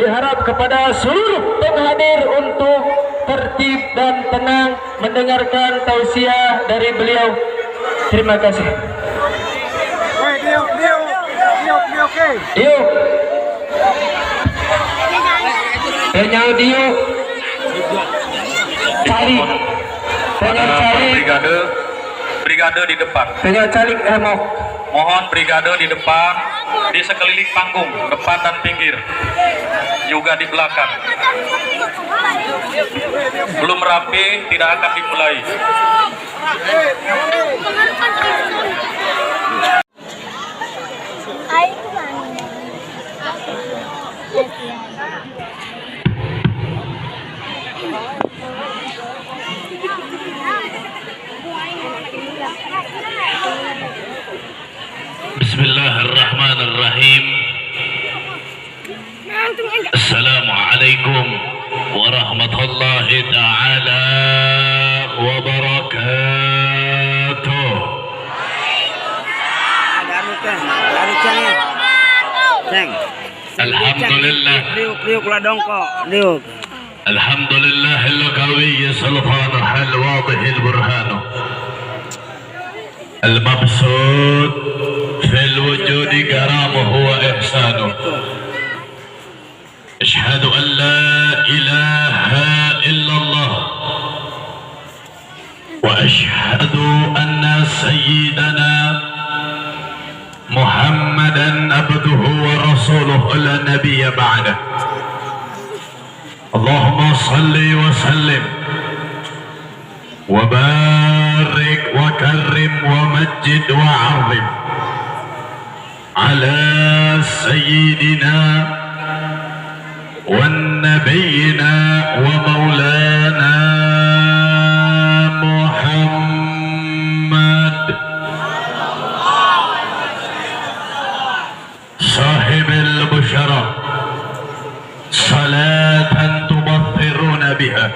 Diharap kepada seluruh penghadir untuk tertib dan tenang mendengarkan tausiah dari beliau. Terima kasih. Diuk. Penyau diuk. Cari. Penyau cari. Brigade di depan. Penyau cari Mohon brigade di depan, di sekeliling panggung, depan dan pinggir, juga di belakang. Belum rapi, tidak akan dimulai. Bismillahirrahmanirrahim. Assalamualaikum warahmatullahi ta'ala wabarakatuh. Alhamdulillah. Alhamdulillah al-qawi sultanah al-wadih al-burhanu al-mabsud fil wujudi karamuhu wa ihsanuh. أشهد أن لا إله إلا الله وأشهد أن سيدنا محمدا عبده ورسوله لا نبي بعده. اللهم صل وسلم وبارك وكرم ومجد وعظم على سيدنا ونبينا ومولانا محمد صاحب البشرى صلاة تبصرون بها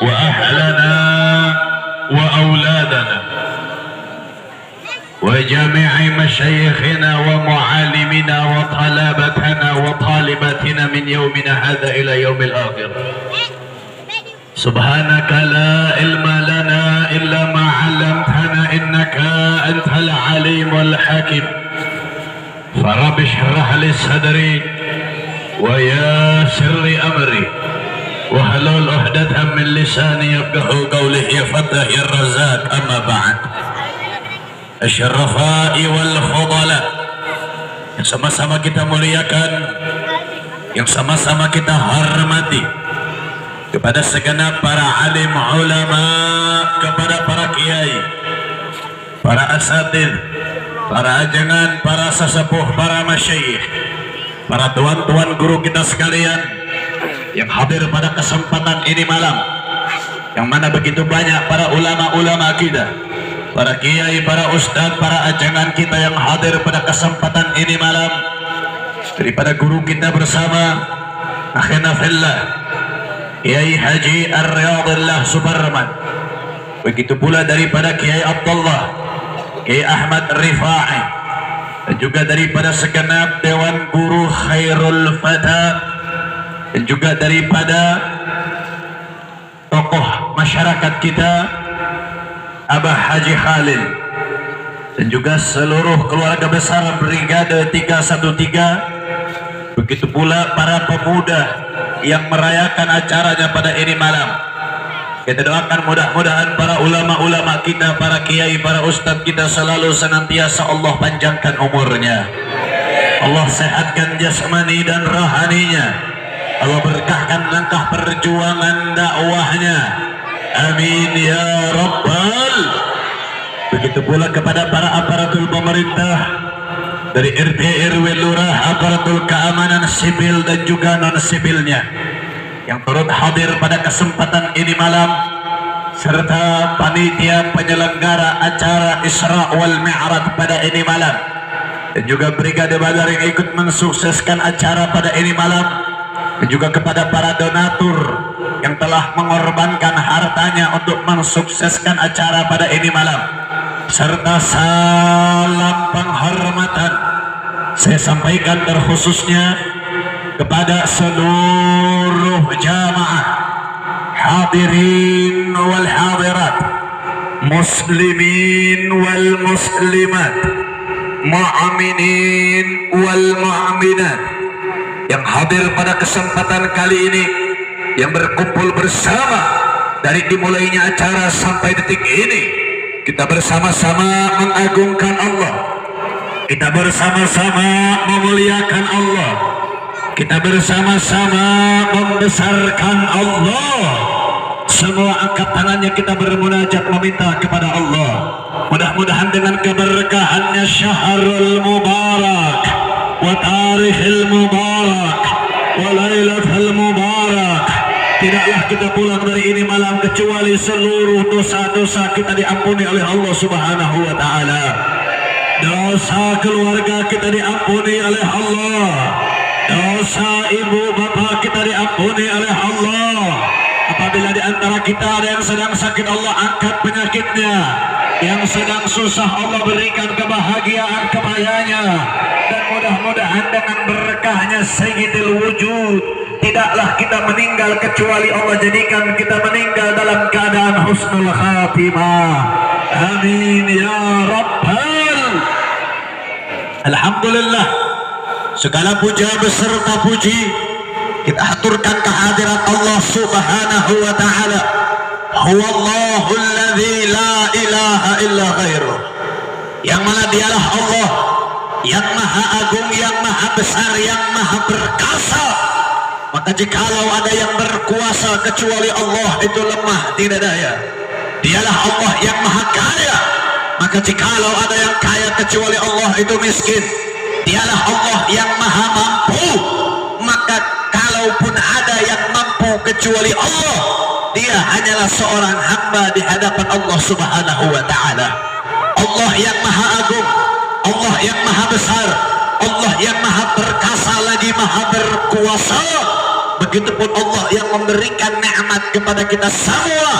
وأهلنا وأولادنا وجميع مشايخنا ومعالمنا وطلبتنا وطالباتنا من يومنا هذا إلى يوم الآخر. سبحانك لا علم لنا إلا ما علمتنا إنك أنت العليم الحكيم. فرب اشرح لي صدري ويسر لي أمري واحلل عقدة من لساني يفقهوا قولي يا فتح يا الرزاق. أما بعد, Asyarafai wal fadala, yang sama-sama kita muliakan, yang sama-sama kita hormati, kepada segenap para alim ulama, kepada para kiai, para asatidz, para ajangan, para sesepuh, para masyayikh, para tuan-tuan guru kita sekalian yang hadir pada kesempatan ini malam, yang mana begitu banyak para ulama-ulama kita, para kiai, para ustadz, para ajangan kita yang hadir pada kesempatan ini malam, daripada guru kita bersama akhina fillah Kiai Haji Ar-Riyadillah Subarman, begitu pula daripada Kiai Abdullah, Kiai Ahmad Rifai, dan juga daripada segenap Dewan Guru Khairul Fata, dan juga daripada tokoh masyarakat kita Abah Haji Khalil, dan juga seluruh keluarga besar Brigade 313, begitu pula para pemuda yang merayakan acaranya pada ini malam, Kita doakan mudah-mudahan para ulama-ulama kita, para kiai, para ustadz kita selalu senantiasa Allah panjangkan umurnya, Allah sehatkan jasmani dan rohaninya, Allah berkahkan langkah perjuangan dakwahnya, amin ya rabbal. Begitu pula kepada para aparatur pemerintah dari RT, RW, lurah, aparatur keamanan sipil dan juga non sipilnya yang turut hadir pada kesempatan ini malam, serta panitia penyelenggara acara Isra wal Mi'raj pada ini malam, dan juga Brigade Badar yang ikut mensukseskan acara pada ini malam, dan juga kepada para donatur yang telah mengorbankan hartanya untuk mensukseskan acara pada ini malam, serta salam penghormatan saya sampaikan terkhususnya kepada seluruh jamaah hadirin wal hadirat, muslimin wal muslimat, mu'minin wal mu'minat yang hadir pada kesempatan kali ini, yang berkumpul bersama dari dimulainya acara sampai detik ini. Kita bersama-sama mengagungkan Allah, kita bersama-sama memuliakan Allah, kita bersama-sama membesarkan Allah. Semua angkat tangannya, kita bermunajat meminta kepada Allah. Mudah-mudahan dengan keberkahannya syahrul mubarak wa tarikhil mubarak wa lailatul mubarak, tidaklah kita pulang dari ini malam kecuali seluruh dosa-dosa kita diampuni oleh Allah Subhanahu wa taala. Dosa keluarga kita diampuni oleh Allah, dosa ibu bapa kita diampuni oleh Allah. Apabila di antara kita ada yang sedang sakit, Allah angkat penyakitnya. Yang sedang susah, Allah berikan kebahagiaan kepadanya. Dan mudah-mudahan dengan berkahnya Sayyidil Wujud, tidaklah kita meninggal kecuali Allah jadikan kita meninggal dalam keadaan husnul khatimah. Amin ya rabbal. Alhamdulillah, segala puja beserta puji kita aturkan kehadirat Allah Subhanahu wa ta'ala. Huwallahul ladzi la ilaha illa ghairuh, yang mana dialah Allah yang maha agung, yang maha besar, yang maha perkasa. Maka jikalau ada yang berkuasa kecuali Allah, itu lemah, tidak daya. Dialah Allah yang maha kaya. Maka jikalau ada yang kaya kecuali Allah, itu miskin. Dialah Allah yang maha mampu. Maka kalaupun ada yang mampu kecuali Allah, dia hanyalah seorang hamba di hadapan Allah Subhanahu wa ta'ala. Allah yang maha agung, Allah yang maha besar, Allah yang maha perkasa lagi maha berkuasa. Begitupun Allah yang memberikan nikmat kepada kita semua,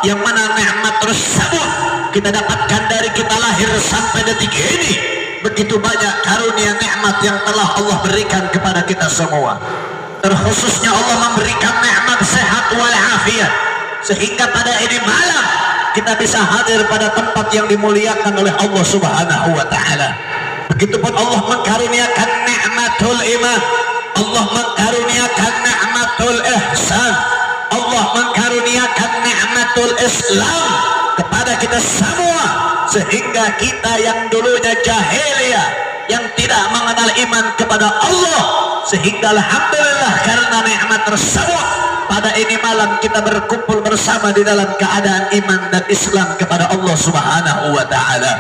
yang mana nikmat tersebut kita dapatkan dari kita lahir sampai detik ini. Begitu banyak karunia nikmat yang telah Allah berikan kepada kita semua. Terkhususnya Allah memberikan nikmat sehat walafiat, sehingga pada ini malam kita bisa hadir pada tempat yang dimuliakan oleh Allah Subhanahu wa ta'ala. Begitupun Allah mengkaruniakan nikmatul iman, Allah mengkaruniakan nikmatul ihsan, Allah mengkaruniakan nikmatul Islam kepada kita semua, sehingga kita yang dulunya jahiliyah, yang tidak mengenal iman kepada Allah, sehingga alhamdulillah karena nikmat tersebut pada ini malam kita berkumpul bersama di dalam keadaan iman dan Islam kepada Allah Subhanahu wa ta'ala.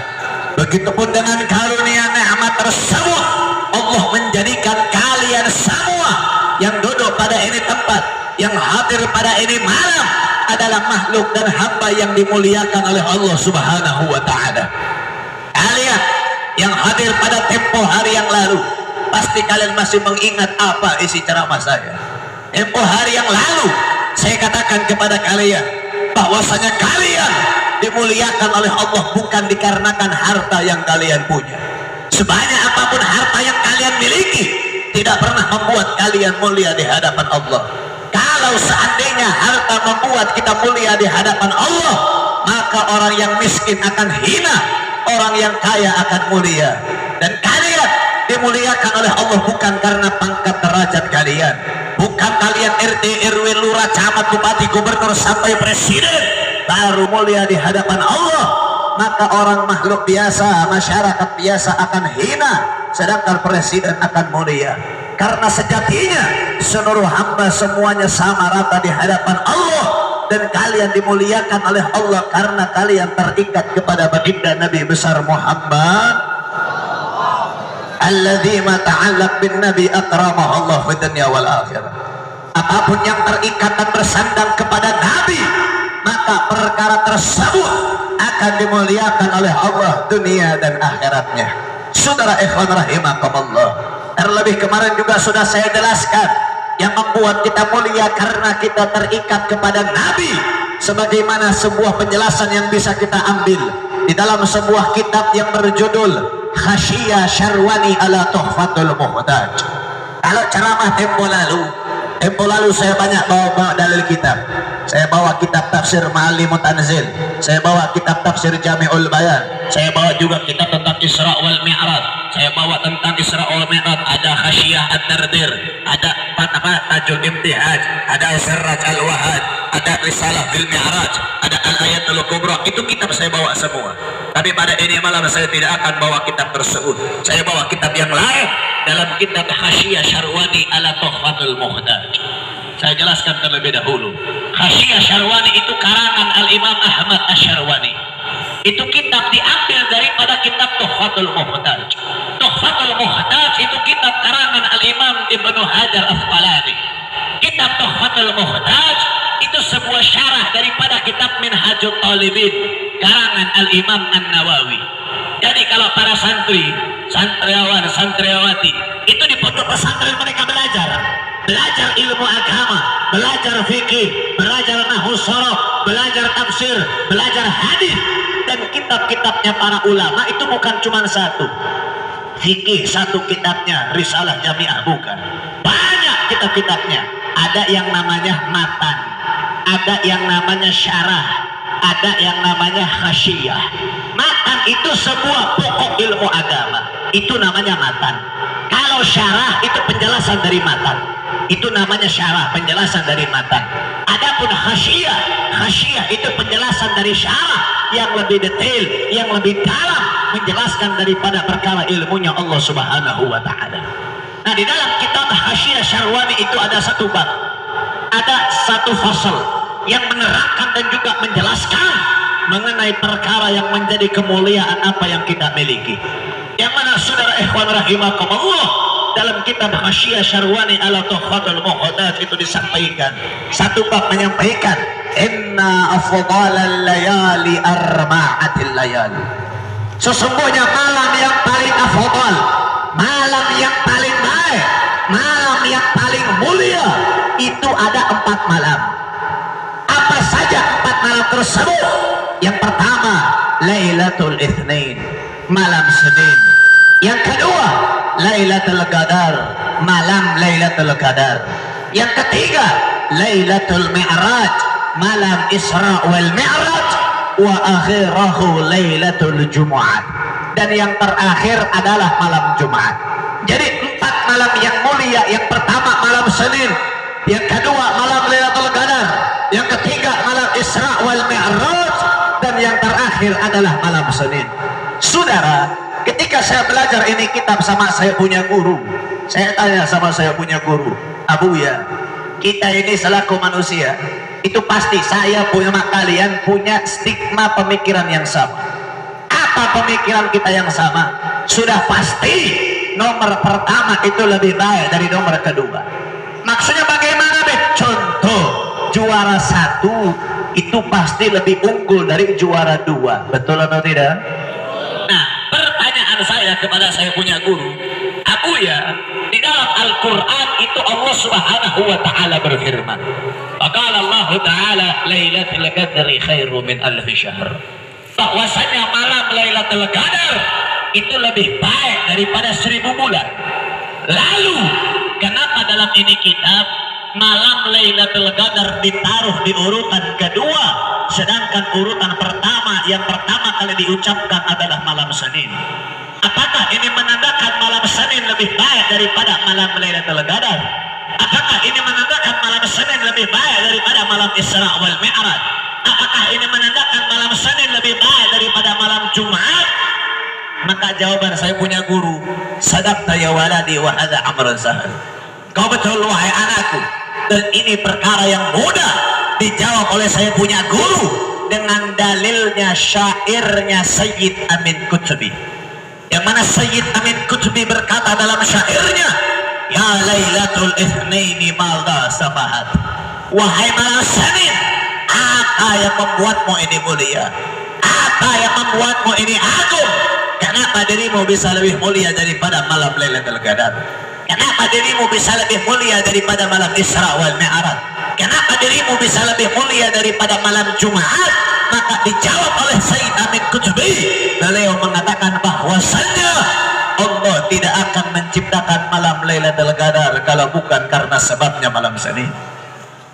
Begitupun dengan karunia nikmat tersebut, Allah menjadikan kalian semua yang duduk pada ini tempat, yang hadir pada ini malam adalah makhluk dan hamba yang dimuliakan oleh Allah Subhanahu wa ta'ala. Kalian yang hadir pada tempo hari yang lalu, pasti kalian masih mengingat apa isi ceramah saya. Tempo hari yang lalu saya katakan kepada kalian bahwasanya kalian dimuliakan oleh Allah bukan dikarenakan harta yang kalian punya. Sebanyak apapun harta yang kalian miliki, tidak pernah membuat kalian mulia di hadapan Allah. Kalau seandainya harta membuat kita mulia di hadapan Allah, maka orang yang miskin akan hina, orang yang kaya akan mulia. Dan kalian dimuliakan oleh Allah bukan karena pangkat derajat kalian, bukan kalian RT, RW, lurah, camat, bupati, gubernur sampai presiden baru mulia di hadapan Allah, maka orang makhluk biasa, masyarakat biasa akan hina, sedangkan presiden akan mulia. Karena sejatinya seluruh hamba semuanya sama rata di hadapan Allah, dan kalian dimuliakan oleh Allah karena kalian terikat kepada baginda Nabi besar Muhammad. Alladzi ma ta'allaq bin nabi akramahu Allah fid dunya wal akhirah. Apapun yang terikat dan bersandang kepada Nabi, maka perkara tersebut akan dimuliakan oleh Allah dunia dan akhiratnya. Saudara ikhwan rahimakumullah, terlebih kemarin juga sudah saya jelaskan yang membuat kita mulia karena kita terikat kepada Nabi, sebagaimana sebuah penjelasan yang bisa kita ambil di dalam sebuah kitab yang berjudul Khashiyah Syarwani ala Tuhfatul Muhtaj. Kalau ceramah tempo lalu saya banyak bawa dalil kitab. Saya bawa kitab tafsir Ma'alimut Tanzil, saya bawa kitab tafsir Jami'ul Bayan, saya bawa juga kitab tentang Isra wal Mi'raj, saya bawa tentang Isra wal Mi'raj, ada Khashiyah Ad-Dardir, ada Tajul Imtihaj, ada Sirraj Al-Wahad, ada Risalah Fil Mi'raj, ada Al-Ayatul Kubra. Itu kitab saya bawa semua. Tapi pada ini malam saya tidak akan bawa kitab tersebut. Saya bawa kitab yang lain dalam kitab Khashiyah Syarwani ala Tuhfatul Muhtaj. Saya jelaskan terlebih dahulu. Khashiyah Syarwani itu karangan Al-Imam Ahmad Asy-Syarwani. Itu kitab diambil daripada kitab Tuhfatul Muhtaj. Tuhfatul Muhtaj itu kitab karangan Al-Imam Ibnu Hajar Asqalani. Kitab Tuhfatul Muhtaj itu sebuah syarah daripada kitab Minhajul Talibin karangan Al-Imam An-Nawawi. Jadi kalau para santri, santriawan, santriawati itu di pondok pesantren mereka belajar ilmu agama, belajar fikih, belajar nahwu sharaf, belajar tafsir, belajar hadis, dan kitab-kitabnya para ulama itu bukan cuma satu. Fikih satu kitabnya, Risalah Jami'ah bukan. Banyak kitab-kitabnya. Ada yang namanya matan, ada yang namanya syarah, ada yang namanya khashiyah. Matan itu sebuah pokok ilmu agama, itu namanya matan. Kalau syarah itu penjelasan dari matan, itu namanya syarah, penjelasan dari matan. Adapun khashiyah itu penjelasan dari syarah yang lebih detail, yang lebih dalam, menjelaskan daripada perkara ilmunya Allah Subhanahu wa taala. Nah, di dalam kitab Khashiyah Syarwani itu ada satu bab, ada satu fasal yang menerangkan dan juga menjelaskan mengenai perkara yang menjadi kemuliaan apa yang kita miliki. Yang mana saudara ikhwan rahimakumullah, dalam kitab Khashiyah Syarwani ala Tuhfatul Muhtaj itu disampaikan satu bab menyampaikan inna afdhalal layali arba'atil layali. Sesungguhnya malam yang paling afdal, malam yang paling baik, malam yang paling mulia itu ada 4 malam. Apa saja 4 malam tersebut? Yang pertama Lailatul Itsnain, malam Senin. Yang kedua Lailatul Qadar, malam Lailatul Qadar. Yang ketiga Lailatul Mi'raj, malam Isra wal Mi'raj. Wa akhirahu Lailatul Jumu'ah, dan yang terakhir adalah malam Jumat. Jadi 4 malam yang mulia. Yang pertama malam Senin, yang kedua malam Lailatul Qadar, yang ketiga malam Isra wal Mi'raj, dan yang terakhir adalah malam Senin. Saudara, ketika saya belajar ini kitab sama saya punya guru, saya tanya sama saya punya guru, Abu ya, kita ini selaku manusia itu pasti saya punya kalian punya stigma pemikiran yang sama. Apa pemikiran kita yang sama? Sudah pasti nomor pertama itu lebih baik dari nomor kedua. Maksudnya bagaimana, Beb? Contoh, juara 1 itu pasti lebih unggul dari juara 2. Betul atau tidak? Nah, pertanyaan saya kepada saya punya guru, Abu ya, di dalam Al-Quran itu Allah Subhanahu wa ta'ala berfirman, faqala Allah ta'ala Lailatul Qadri khairu min alfi syahr, bahwasanya malam Lailatul Qadar itu lebih baik daripada 1000 bulan. Lalu kenapa dalam ini kitab malam Lailatul Qadar ditaruh di urutan kedua, sedangkan urutan pertama yang pertama kali diucapkan adalah malam Senin? Apakah ini menandakan malam Senin lebih baik daripada malam Lailatul Qadar? Apakah Apakah ini menandakan malam Senin lebih baik daripada malam Isra wal Mi'raj? Apakah ini menandakan malam Senin lebih baik daripada malam Jumat? Maka jawaban saya punya guru, sadaqta ya waladi wa hadza amrun sahal. Kau betul wahai anakku, dan ini perkara yang mudah dijawab oleh saya punya guru dengan dalilnya syairnya Sayyid Amin Qutbi. Yang mana Sayyid Amin Qutbi berkata dalam syairnya, ya Lailatul Itsnaini madza sabahat. Wahai malam Senin, apa yang membuatmu ini mulia? Apa yang membuatmu ini agung? Kenapa dirimu bisa lebih mulia daripada malam Lailatul Qadar? Kenapa dirimu bisa lebih mulia daripada malam Isra wal Mi'raj? Kenapa dirimu bisa lebih mulia daripada malam Jumat? Maka dijawab oleh Sayyid Amin Qutbi. Beliau mengatakan bahwasannya Allah tidak akan menciptakan malam Lailatul Qadar kalau bukan karena sebabnya malam Senin.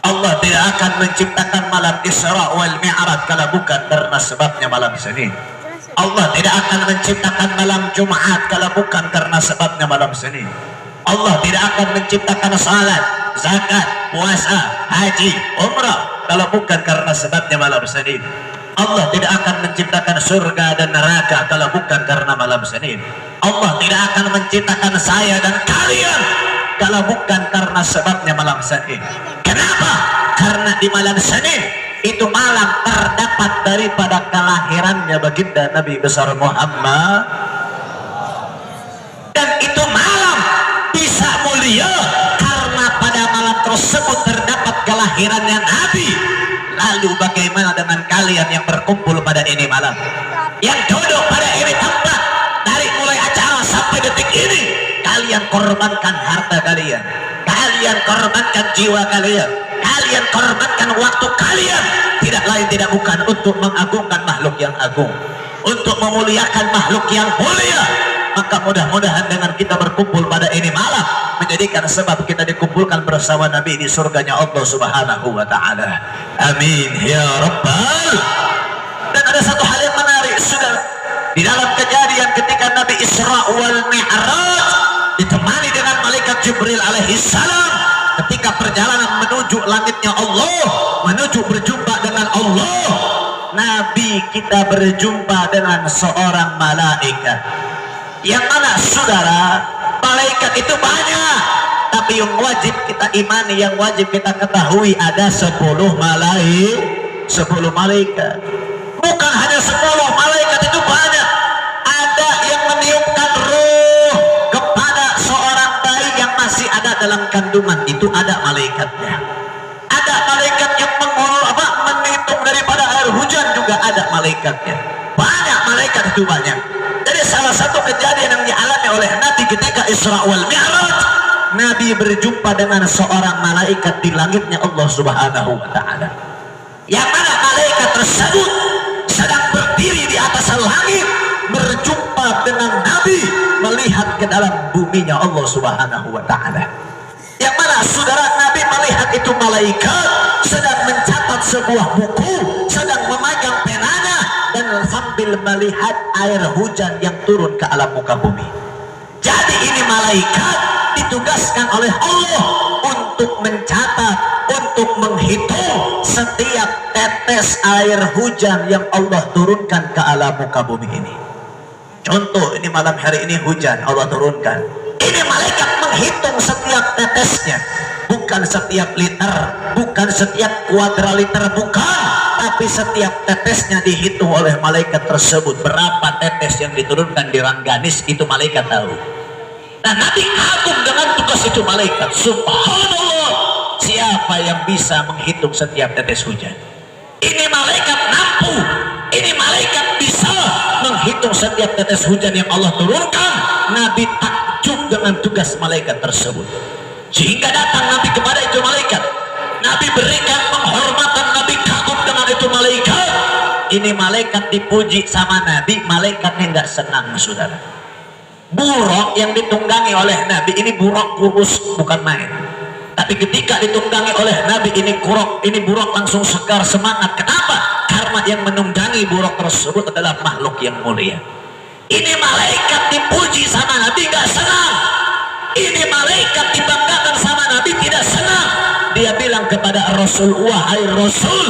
Allah tidak akan menciptakan malam Isra wal Mi'raj kalau bukan karena sebabnya malam Senin. Allah tidak akan menciptakan malam Jumat kalau bukan karena sebabnya malam Senin. Allah tidak akan menciptakan salat, zakat, puasa, haji, umrah kalau bukan karena sebabnya malam Senin. Allah tidak akan menciptakan surga dan neraka kalau bukan karena malam Senin. Allah tidak akan menciptakan saya dan kalian kalau bukan karena sebabnya malam Senin. Kenapa? Karena di malam Senin itu malam terdapat daripada kelahirannya baginda Nabi besar Muhammad, dan itu malam bisa mulia karena pada malam tersebut terdapat kelahirannya Nabi. Lalu bagaimana dengan kalian yang berkumpul pada ini malam, yang duduk pada ini tempat dari mulai acara sampai detik ini? Kalian korbankan harta kalian, kalian korbankan jiwa kalian, kalian korbankan waktu kalian, tidak lain tidak bukan untuk mengagungkan makhluk yang agung, untuk memuliakan makhluk yang mulia. Maka mudah-mudahan dengan kita berkumpul pada ini malam menjadikan sebab kita dikumpulkan bersama Nabi di surganya Allah Subhanahu wa Ta'ala. Amin ya Rabbal. Dan ada satu hal yang menarik, saudara, di dalam kejadian ketika Nabi Isra wal Mi'raj ditemani dengan malaikat Jibril alaihi salam, ketika perjalanan menuju langitnya Allah, menuju berjumpa dengan Allah, Nabi kita berjumpa dengan seorang malaikat. Yang mana saudara, malaikat itu banyak, tapi yang wajib kita imani, yang wajib kita ketahui ada 10 malaikat. Bukan hanya 10 malaikat, itu banyak. Ada yang meniupkan ruh kepada seorang bayi yang masih ada dalam kandungan, itu ada malaikatnya. Ada malaikat yang menghitung daripada air hujan, juga ada malaikatnya. Banyak malaikat, itu banyak. Jadi salah satu kejadian yang dialami oleh Nabi ketika Isra wal Mi'raj, Nabi berjumpa dengan seorang malaikat di langitnya Allah Subhanahu wa Ta'ala. Yang mana malaikat tersebut sedang berdiri di atas langit, berjumpa dengan Nabi, melihat ke dalam buminya Allah Subhanahu wa Ta'ala. Yang mana saudara, Nabi melihat itu malaikat sedang mencatat sebuah buku, sedang memegang penanya, dan sambil melihat air hujan yang turun ke alam muka bumi. Jadi ini malaikat ditugaskan oleh Allah untuk mencatat, untuk menghitung setiap tetes air hujan yang Allah turunkan ke alam muka bumi ini. Contoh, ini malam hari ini hujan Allah turunkan. Ini malaikat menghitung setiap tetesnya, bukan setiap liter, bukan setiap kuadriliter, bukan, tapi setiap tetesnya dihitung oleh malaikat tersebut. Berapa tetes yang diturunkan di Rangganis, itu malaikat tahu. Nah, Nabi kagum dengan tugas itu malaikat. Subhanallah, siapa yang bisa menghitung setiap tetes hujan? Ini malaikat mampu, ini malaikat bisa menghitung setiap tetes hujan yang Allah turunkan. Nabi takjub dengan tugas malaikat tersebut, sehingga datang Nabi kepada itu malaikat. Nabi berikan penghormatan, Nabi kagum dengan itu malaikat. Ini malaikat dipuji sama Nabi, malaikatnya nggak senang, saudara. Buruk yang ditunggangi oleh Nabi ini buruk kurus, bukan main. Tapi ketika ditunggangi oleh Nabi ini buruk langsung segar, semangat. Kenapa? Karena yang menunggangi buruk tersebut adalah makhluk yang mulia. Ini malaikat dipuji sama Nabi nggak senang. Ini malaikat dibanggakan sama Nabi tidak senang. dia bilang kepada Rasul, wahai Rasul,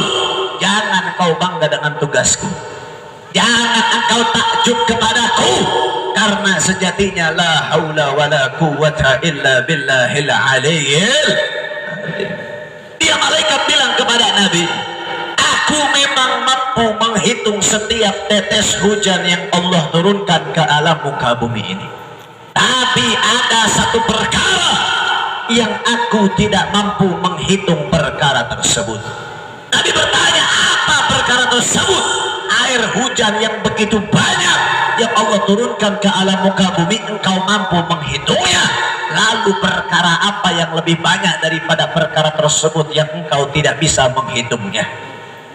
jangan kau bangga dengan tugasku, jangan engkau takjub kepadaku, karena sejatinya la haula wala quwwata illa billahil aliyyil. Dia malaikat bilang kepada Nabi, aku memang mampu menghitung setiap tetes hujan yang Allah turunkan ke alam muka bumi ini, tapi ada satu perkara yang aku tidak mampu menghitung perkara tersebut. Nabi bertanya, apa perkara tersebut? Air hujan yang begitu banyak yang Allah turunkan ke alam muka bumi, engkau mampu menghitungnya. Lalu perkara apa yang lebih banyak daripada perkara tersebut yang engkau tidak bisa menghitungnya?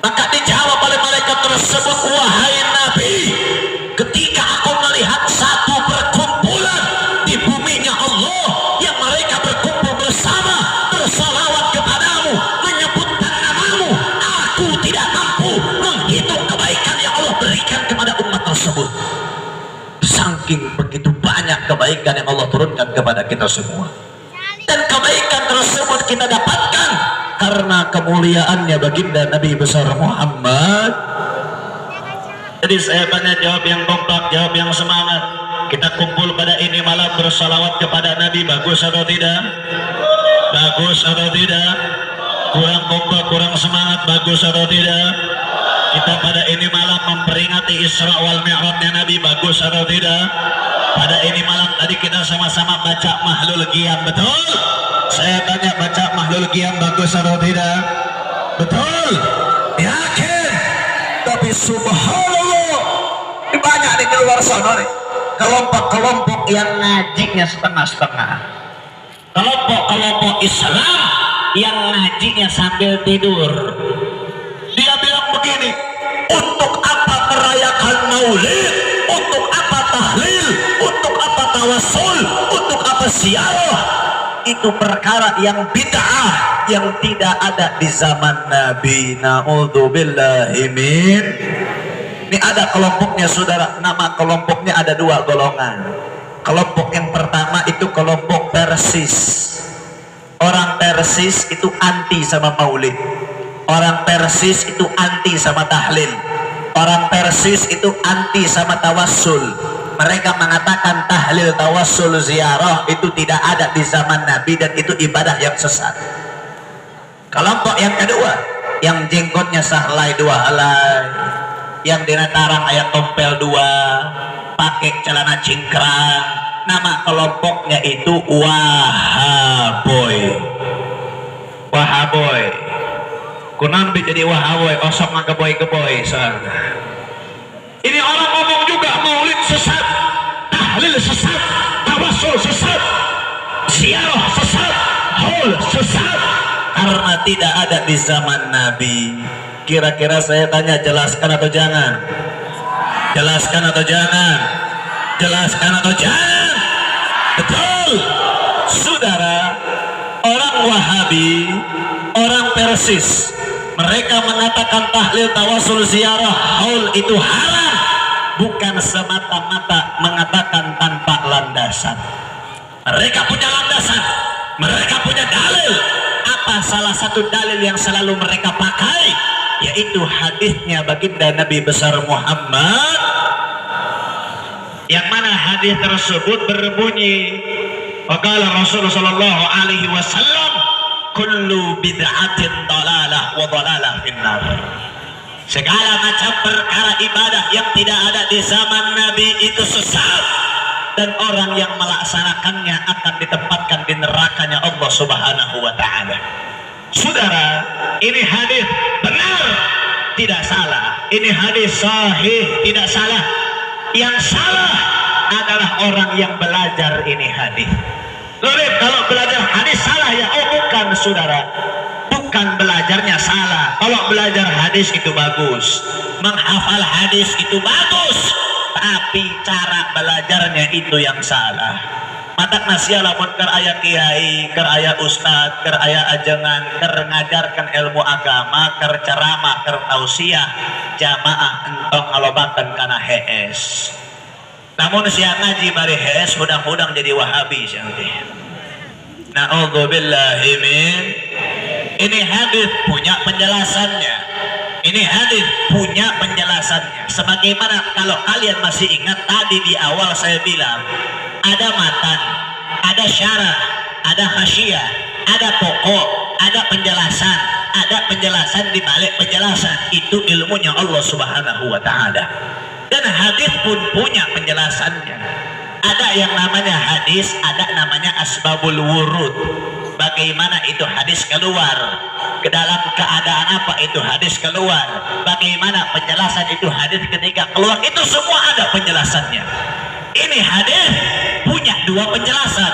Maka dijawab oleh malaikat tersebut, wahai Nabi, ketika aku melihat satu perkumpulan di buminya Allah yang mereka berkumpul bersama, bersalawat kepadamu, menyebutkan namamu, aku tidak mampu menghitung kebaikan yang Allah berikan kepada umat tersebut. Saking begitu banyak kebaikan yang Allah turunkan kepada kita semua, dan kebaikan tersebut kita dapatkan karena kemuliaannya baginda Nabi besar Muhammad. Jadi saya tanya, jawab yang kompak, jawab yang semangat. Kita kumpul pada ini malam bersalawat kepada Nabi, bagus atau tidak? Bagus atau tidak? Kurang kompak, kurang semangat, bagus atau tidak? Kita pada ini malam memperingati Isra wal Mi'rajnya Nabi, bagus atau tidak? Pada ini malam tadi kita sama-sama baca Mahlul Qiyam, betul? Saya tanya, baca Mahlul Qiyam bagus atau tidak? Betul? Yakin? Tapi subhanallah, banyak di luar sana nih kelompok-kelompok yang ngajinya setengah-setengah, kelompok-kelompok Islam yang ngajinya sambil tidur. Dia bilang begini, untuk apa merayakan maulid, untuk apa tahlil, untuk apa tawassul, untuk apa ziarah? Itu perkara yang bid'ah, yang tidak ada di zaman Nabi. Na'udzubillahi min. Ini ada kelompoknya saudara, nama kelompoknya ada dua golongan. Kelompok yang pertama itu kelompok Persis. Orang Persis itu anti sama maulid, orang Persis itu anti sama tahlil, orang Persis itu anti sama tawassul. Mereka mengatakan tahlil, tawassul, ziarah itu tidak ada di zaman Nabi dan itu ibadah yang sesat. Kelompok yang kedua, yang jenggotnya sahlai dua helai, yang dinatarang ayat tompel dua, pakai celana cingkrang, nama kelompoknya itu Wahaboy. Wahaboy kunan jadi Wahaboy, osok mah keboy-keboy soalnya. Ini orang ngomong juga maulid sesat, tahlil sesat, tawassul sesat, ziarah sesat, haul sesat, karena tidak ada di zaman Nabi. Kira-kira saya tanya, jelaskan atau jangan? Jelaskan atau jangan? Jelaskan atau jangan? Betul, saudara. Orang Wahabi, orang Persis, mereka mengatakan tahlil, tawassul, ziarah, haul itu haram, bukan semata-mata mengatakan tanpa landasan. Mereka punya landasan, mereka punya dalil. Apa salah satu dalil yang selalu mereka pakai? Yaitu hadisnya baginda Nabi besar Muhammad, yang mana hadis tersebut berbunyi, waqala Rasulullah sallallahu alaihi wasallam, kullu bid'atin dalalah wa dalalah finnar. Segala macam perkara ibadah yang tidak ada di zaman Nabi itu sesat, dan orang yang melaksanakannya akan ditempatkan di nerakanya Allah Subhanahu wa taala. Saudara, ini hadis benar, tidak salah. Ini hadis sahih, tidak salah. Yang salah adalah orang yang belajar ini hadis. Loh, kalau belajar hadis salah ya? Oh bukan saudara, bukan belajarnya salah. Kalau belajar hadis itu bagus, menghafal hadis itu bagus, tapi cara belajarnya itu yang salah. Matak nasiya lamun ker aya kiai, ker aya ustad, ker aya ajengan, ker ngajarkan ilmu agama, ker ceramah, ker tausiah, jamaah entong ngalobakeun kana HS. Namun sia ngaji bari HS hudang-hudang jadi Wahabi sia teh. Na'udzubillahi min. Ini hadis punya penjelasannya. Ini hadis punya penjelasannya. Sebagaimana kalau kalian masih ingat tadi di awal saya bilang, ada matan, ada syarah, ada hasyiah, ada pokok, ada penjelasan di balik penjelasan. Itu ilmunya Allah Subhanahu wa taala. Dan hadis pun punya penjelasannya. Ada yang namanya hadis, ada namanya asbabul wurud. Bagaimana itu hadis keluar, ke dalam keadaan apa itu hadis keluar, bagaimana penjelasan itu hadis ketika keluar, itu semua ada penjelasannya. Ini hadis punya dua penjelasan.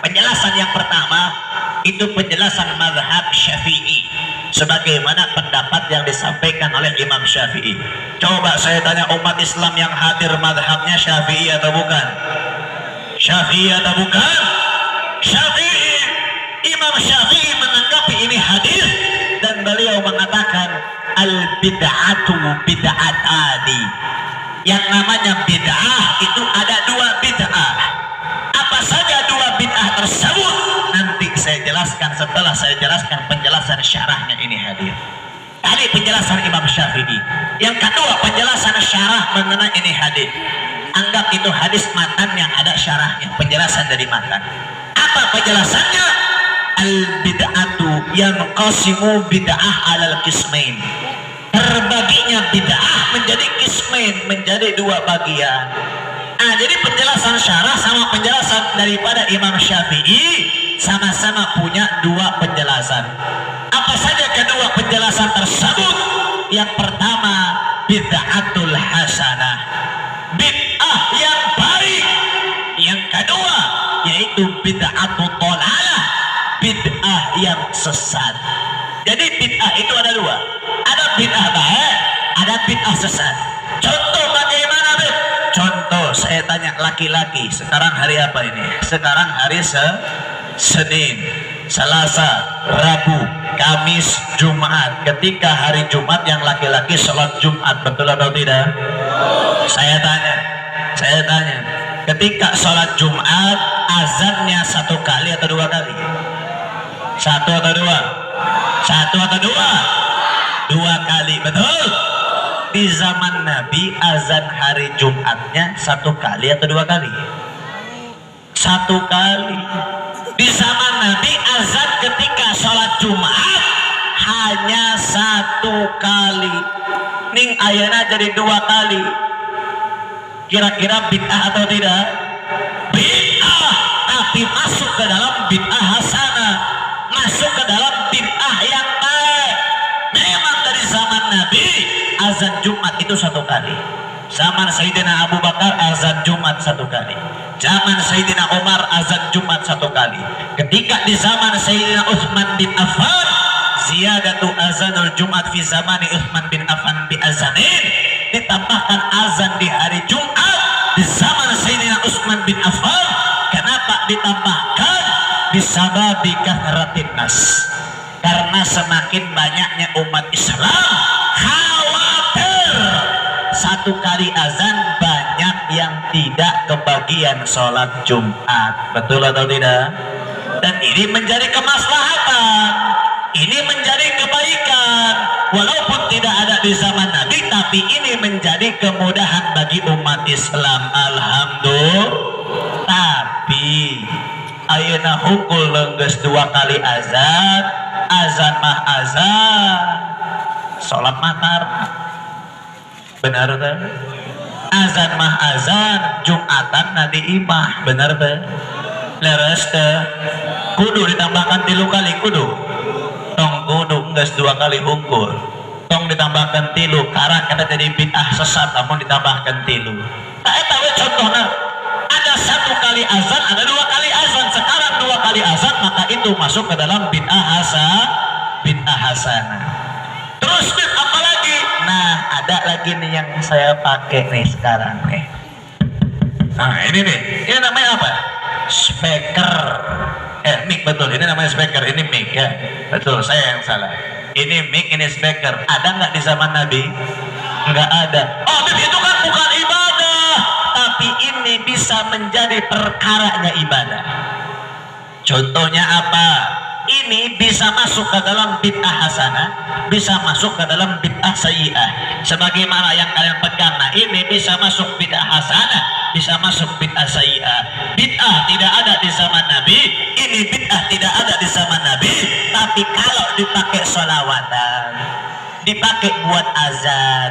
Penjelasan yang pertama itu penjelasan mazhab Syafi'i, sebagaimana pendapat yang disampaikan oleh Imam Syafi'i. Coba saya tanya umat Islam yang hadir, mazhabnya Syafi'i atau bukan? Syafi'i atau bukan? Syafi'i. Imam Syafi'i menanggapi ini hadis dan beliau mengatakan al bid'atu bid'atani. Yang namanya bid'ah itu ada dua bid'ah. Apa saja dua bid'ah tersebut? Nanti saya jelaskan setelah saya jelaskan penjelasan syarahnya ini hadis. Tadi penjelasan Imam Syafi'i. Yang kedua penjelasan syarah mengenai ini hadis. Anggap itu hadis matan yang ada syarahnya, penjelasan dari matan. Apa penjelasannya? Al-bid'atu yanqasimu bid'ah alal qismain. Terbaginya bid'ah menjadi qismain, menjadi dua bagian. Jadi penjelasan syarah sama penjelasan daripada Imam Syafi'i sama-sama punya dua penjelasan. Apa saja kedua penjelasan tersebut? Yang pertama, bid'atul hasanah, bid'ah yang baik. Yang kedua yaitu bid'atul dhalalah, bid'ah yang sesat. Jadi bid'ah itu ada dua, ada bid'ah baik, ada bid'ah sesat. Contoh bagaimana, Beb? Contoh saya tanya laki-laki, sekarang hari apa ini? Sekarang hari Senin, Selasa, Rabu, Kamis, Jumat. Ketika hari Jumat yang laki-laki sholat Jumat, betul atau tidak? Saya tanya, ketika sholat Jumat azannya satu kali atau dua kali? Satu atau dua? Satu atau dua? Dua kali, betul? Di zaman Nabi azan hari Jumatnya satu kali atau dua kali? Satu kali. Di zaman Nabi azan ketika sholat Jumat hanya satu kali. Ning ayana jadi dua kali. Kira-kira bid'ah atau tidak? Bid'ah, tapi masuk ke dalam bid'ah hasanah, masuk ke dalam bid'ah yang baik. Memang dari zaman Nabi azan Jumat itu satu kali. Zaman Sayyidina Abu Bakar azan Jumat satu kali. Zaman Sayyidina Umar azan Jumat satu kali. Ketika di zaman Sayyidina Utsman bin Affan, ziyadatu azanul Jumat fi zamani Utsman bin Affan bi azanin, ditambahkan azan di hari Jumat di zaman Sayyidina Utsman bin Affan. Kenapa ditambahkan? Bisababi kathratin nas, karena semakin banyaknya umat Islam khawatir satu kali azan banyak yang tidak kebagian sholat Jumat, betul atau tidak? Dan ini menjadi kemaslahatan, ini menjadi kebaikan, walaupun tidak ada di zaman Nabi, tapi ini menjadi kemudahan bagi umat Islam. Alhamdulillah. Tapi ayeuna hukul leunggeus dua kali azan, azan mah azan, sholat matar, benar teh? Azan mah azan, Jumatan nadi imah, benar teh? Leres teh? Kudu ditambahkan 3 kali, kudu. Tong kudu geus 2 kali hungkul. Tong ditambahkan 3, karena kada jadi bid'ah sesat, namun ditambahkan 3. Tak eta we contohna. Ada 1 kali azan, ada 2 kali azan. Sekarang 2 kali azan, maka itu masuk ke dalam bid'ah hasanah. Terus apa lagi? Nah, ada lagi nih yang saya pakai nih sekarang nih. Nah, ini nih. Ini namanya apa? Speaker. Mic, betul. Ini namanya speaker. Ini mic ya. Betul, saya yang salah. Ini mic, ini speaker. Ada nggak di zaman Nabi? Nggak ada. Oh, itu kan bukan ibadah, tapi ini bisa menjadi perkaranya ibadah. Contohnya apa? ini bisa masuk ke dalam bid'ah hasanah, bisa masuk ke dalam bid'ah sayyi'ah. Sebagaimana yang kalian pegang, nah ini bisa masuk bid'ah hasanah, bisa masuk bid'ah sayyi'ah. Bid'ah tidak ada di zaman Nabi, ini bid'ah tidak ada di zaman Nabi. Tapi kalau dipakai sholawatan, dipakai buat azan,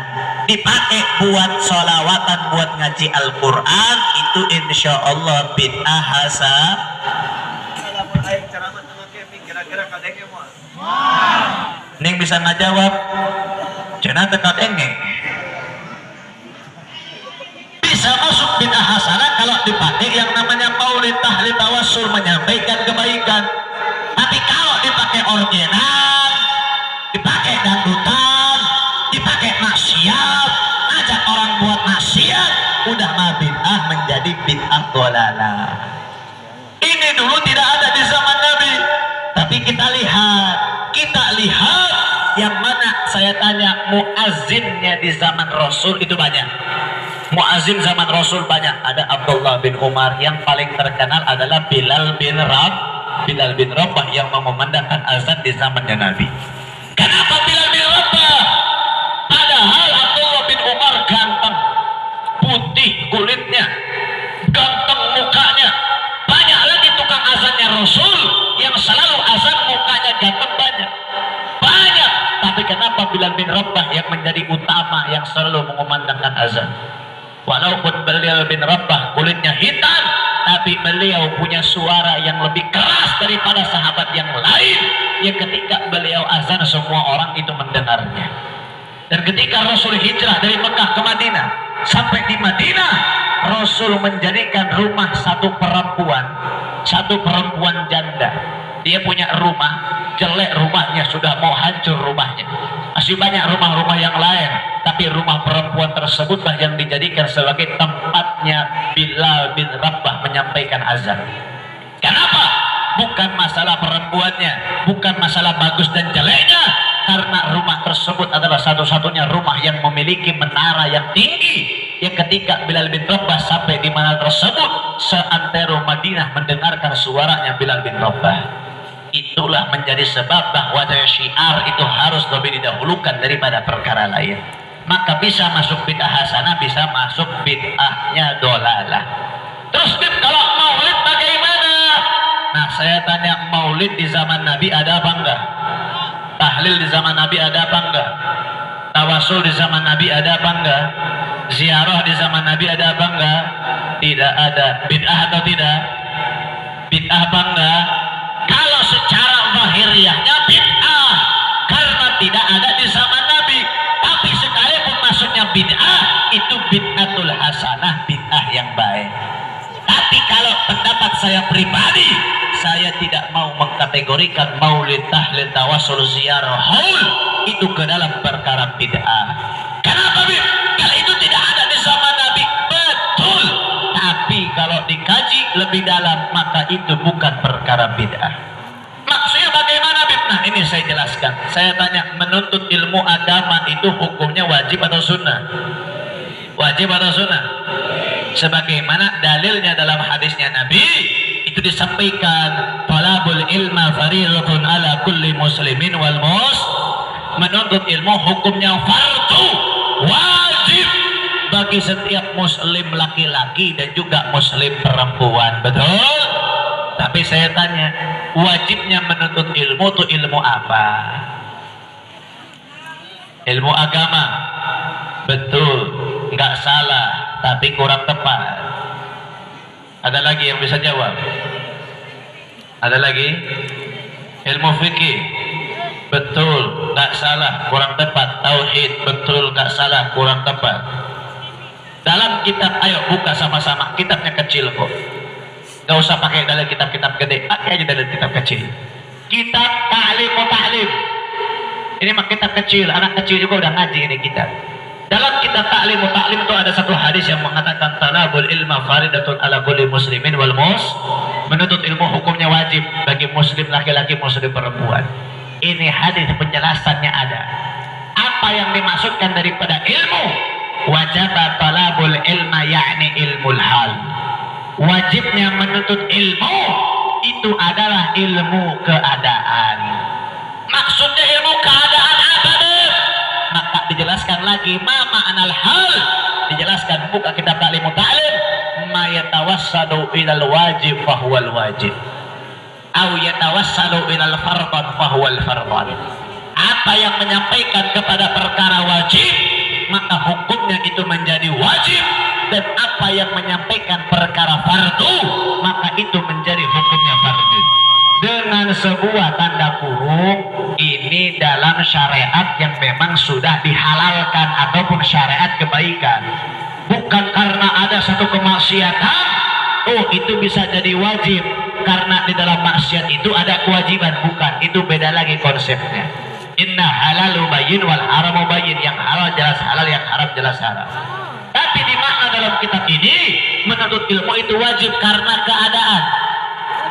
dipakai buat sholawatan, buat ngaji Al-Quran, itu insya Allah bid'ah hasanah. Neng bisa ngajawab, cenah teka dengeng. Bisa masuk bid'ah hasanah kalau dipakai yang namanya maulid, tahlil, tawassul, menyampaikan kebaikan. Tapi kalau dipakai orgenan, dipakai dangdutan, dipakai maksiat, ajak orang buat maksiat, udah mah bid'ah, menjadi bid'ah dhalalah. Ini dulu tidak ada di zaman Nabi, tapi kita lihat yang mana. Saya tanya, muazzinnya di zaman Rasul itu banyak. Muazzin zaman Rasul banyak. Ada Abdullah bin Umar, yang paling terkenal adalah Bilal bin Rabah yang mengumandangkan azan di zamannya Nabi. Kenapa Bilal bin Rabah? Padahal Abdullah bin Umar ganteng, putih kulitnya, ganteng mukanya. Banyak lagi tukang azannya Rasul yang selalu azan mukanya ganteng banyak. Tapi kenapa Bilal bin Rabah yang menjadi utama yang selalu mengumandangkan azan? Walaupun Bilal bin Rabah kulitnya hitam, tapi beliau punya suara yang lebih keras daripada sahabat yang lain, yang ketika beliau azan semua orang itu mendengarnya. Dan ketika Rasul hijrah dari Mekah ke Madinah, sampai di Madinah Rasul menjadikan rumah satu perempuan janda. Dia punya rumah jelek, rumahnya sudah mau hancur rumahnya. Masih banyak rumah-rumah yang lain, tapi rumah perempuan tersebutlah yang dijadikan sebagai tempatnya Bilal bin Rabah menyampaikan azan. Kenapa? Bukan masalah perempuannya, bukan masalah bagus dan jeleknya, karena rumah tersebut adalah satu-satunya rumah yang memiliki menara yang tinggi, yang ketika Bilal bin Rabah sampai di mana tersebut, seantero Madinah mendengarkan suaranya Bilal bin Rabah. Itulah menjadi sebab bahwa syiar itu harus lebih didahulukan daripada perkara lain. Maka bisa masuk bid'ah hasanah, bisa masuk bid'ahnya dhalalah. Terus kalau maulid bagaimana? Nah, saya tanya, maulid di zaman Nabi ada apa enggak? Tahlil di zaman Nabi ada apa enggak? Tawasul di zaman Nabi ada apa enggak? Ziarah di zaman Nabi ada apa enggak? Tidak ada. Bid'ah atau tidak? Bid'ah apa enggak? Kalau secara zahiriyahnya bid'ah, karena tidak ada di zaman Nabi. Tapi sekalipun masuknya bid'ah, itu bid'atul hasanah, bid'ah yang baik. Tapi kalau pendapat saya pribadi, saya tidak mau mengkategorikan maulid, tahlil, tawassul, ziarah, haul itu ke dalam perkara bid'ah. Kenapa? Kalau itu tidak ada di zaman Nabi, betul. Tapi kalau dikaji lebih dalam, maka itu bukan perkara bid'ah. Maksudnya bagaimana, Bib? Nah, ini saya jelaskan. Saya tanya, menuntut ilmu agama itu hukumnya wajib atau sunnah? Wajib atau sunnah? Sebagaimana dalilnya dalam hadisnya Nabi, itu disampaikan, talabul ilma faridatun ala kulli muslimin wal menuntut ilmu hukumnya fardu, wajib bagi setiap muslim laki-laki dan juga muslim perempuan. Betul? Tapi saya tanya, wajibnya menuntut ilmu itu ilmu apa? Ilmu agama. Betul, nggak salah, tapi kurang tepat. Ada lagi yang bisa jawab? Ada lagi? Ilmu fikih. Betul, nggak salah, kurang tepat. Tauhid. Betul, nggak salah, kurang tepat. Dalam kitab, ayo buka sama-sama. Kitabnya kecil kok. Gak usah pakai dalil kitab-kitab gede, pakai aja dalil kitab kecil. Kitab ta'lim wa ta'lim. Ini mah kitab kecil, anak kecil juga udah ngaji ini kitab. Dalam kitab ta'lim wa ta'lim itu ada satu hadis yang mengatakan talabul ilma faridatun ala kulli muslimin wal menuntut ilmu hukumnya wajib bagi muslim laki-laki, muslim perempuan. Ini hadis penjelasannya ada. Apa yang dimaksudkan daripada ilmu? Wajib talabul ilma yakni ilmul hal. Wajibnya menuntut ilmu itu adalah ilmu keadaan. Maksudnya ilmu keadaan apa deh? Maka dijelaskan lagi mama anal hal, dijelaskan buka kitab Ta'limut Ta'lim, ma yatawassadu ilal wajib fahuwal wajib au yatawassadu ilal fardhan fahuwal fardhan. Apa yang menyampaikan kepada perkara wajib maka hukumnya itu menjadi wajib, dan apa yang menyampaikan perkara fardu maka itu menjadi hukumnya fardu. Dengan sebuah tanda kurung, ini dalam syariat yang memang sudah dihalalkan ataupun syariat kebaikan. Bukan karena ada satu kemaksiatan, oh itu bisa jadi wajib karena di dalam maksiat itu ada kewajiban. Bukan, itu beda lagi konsepnya. Inna halalu bayyin wal haramu bayyin. Yang halal jelas halal, yang haram jelas haram. Tapi di makna dalam kitab ini, menuntut ilmu itu wajib karena keadaan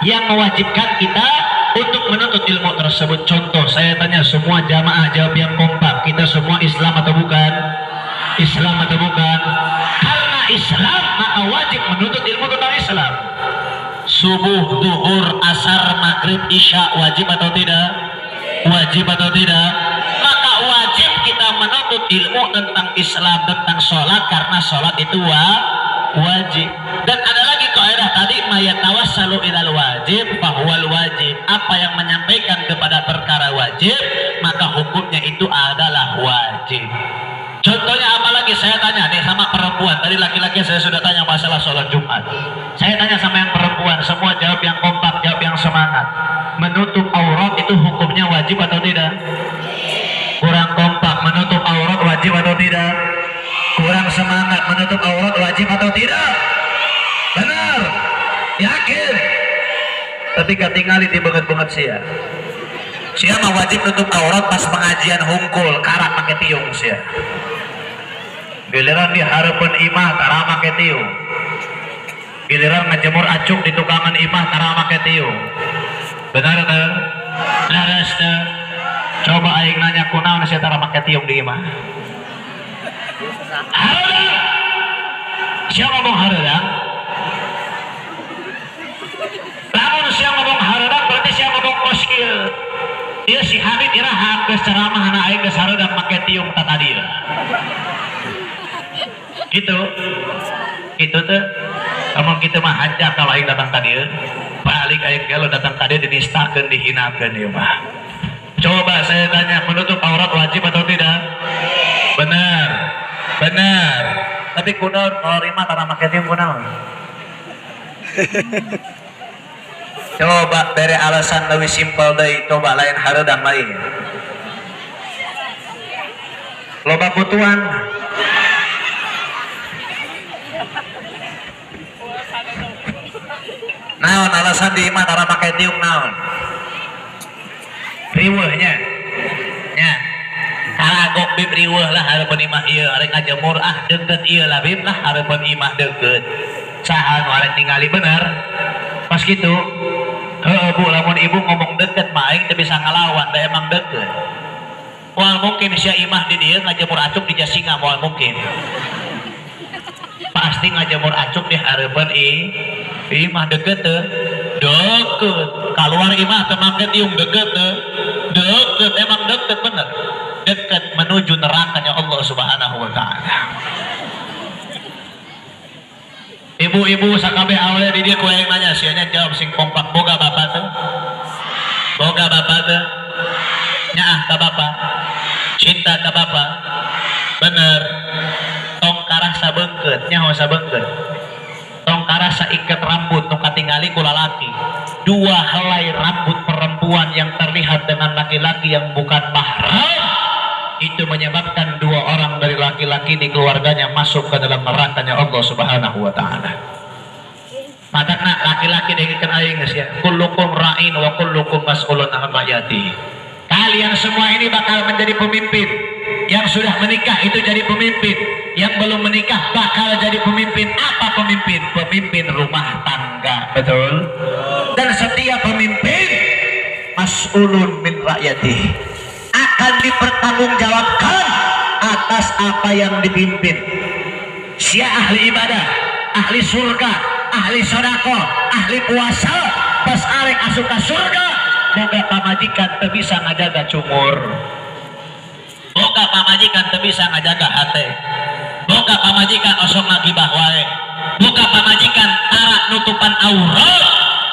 yang mewajibkan kita untuk menuntut ilmu tersebut. Contoh, saya tanya semua jamaah jawab yang kompak, kita semua Islam atau bukan? Islam atau bukan? Karena Islam maka wajib menuntut ilmu tentang Islam. Subuh, duhur, asar, maghrib, isya wajib atau tidak? Wajib atau tidak? Maka wajib kita menuntut ilmu tentang Islam, tentang sholat, karena sholat itu wajib. Dan ada lagi kaidah tadi, mayatawassalu ilal wajib fahuwal wajib. Apa yang menyampaikan kepada perkara wajib maka hukumnya itu adalah wajib. Contohnya apa lagi? Saya tanya nih sama perempuan. Tadi laki-laki saya sudah tanya masalah sholat Jumat. Saya tanya sama yang perempuan, semua jawab yang kompak, jawab yang semangat. Menutup aurat itu hukumnya wajib atau tidak? Kurang kompak, menutup aurat wajib atau tidak? Kurang semangat, menutup aurat wajib atau tidak? Benar, yakin. Tapi ketinggalan di banget sia. Sia mah wajib nutup aurat pas pengajian hungkul, karak pakai tiung sia. Giliran di harapan imah tara make tiung. Giliran ngejemur acuk di tukangan imah tara make tiung. Benar teh? Laras teh. Coba aing nanya kunaon sia tara make tiung di imah. Haradang. Siapa ngomong haradang? Lamun siapa ngomong haradang berarti siapa ngomong koskil. Dia si Habib iraha geus ceramah anak aing geus haradang make tiung tadi. Gitu. Itu tuh. Kamu kita mah hancur kalau aing datang tadi. Balik aing kalau datang tadi dinistakeun, dihinakeun ieu mah. Coba saya tanya, menutup aurat wajib atau tidak? Benar. Benar. Tapi kunaon kalau rima tara make tiung kunaon? Coba bere alasan lebih simpel deui, coba lain hareudang lain. Loba butuhan. Naon alasan di imah tara make tiung naon? Riweuhnya. Nya. Karagok bib riweuh lah hareupeun imah ieu, arek ngajemur deukeut ieu lah bib lah hareupeun imah deukeut. Saha nu arek ningali bener? Pas kitu, heuh Bu, lamun ibu ngomong deukeut mah aing teu bisa ngalawan, da emang deukeut. Moal mungkin sia imah di dieu ngajemur acuk di Jasinga, moal mungkin. Pasti ngajemur acuk di hareupeun imah deket teh, deket. Keluar imah teh make tiung deket teh, deket. Emang deket bener, deket menuju nerakanya Allah Subhanahu Wa Taala. Ibu-ibu sakabeh awalnya di dia ku yang nanya, sianya jawab sing kompak. Boga bapak teh, boga bapak teh, nyaah ka bapak, cinta ka bapak, bener. Tong karasa beungkeut, nyaho sabeungkeut. Tong karasa iket rambut nu katingali ku lalaki. Dua helai rambut perempuan yang terlihat dengan laki-laki yang bukan mahram, itu menyebabkan dua orang dari laki-laki di keluarganya masuk ke dalam nerakanya Allah Subhanahu Wa Taala. Makanya laki-laki dengkeun aing geus ya, kullukum ra'in wa kullukum mas'ulun an ra'iyati. Kalian semua ini bakal menjadi pemimpin. Yang sudah menikah itu jadi pemimpin, yang belum menikah bakal jadi pemimpin. Apa pemimpin? Pemimpin rumah tangga, betul? Dan setiap pemimpin mas'ulun min ra'yati, akan dipertanggungjawabkan atas apa yang dipimpin. Sia ahli ibadah, ahli surga, ahli sedekah, ahli puasa, pas arek asup ka surga boga pamajikan teu bisa ngajaga cumur, boga pamajikan teu bisa ngajaga hate, boga pamajikan osok ngagibah wae, boga pamajikan tara nutupan aurat,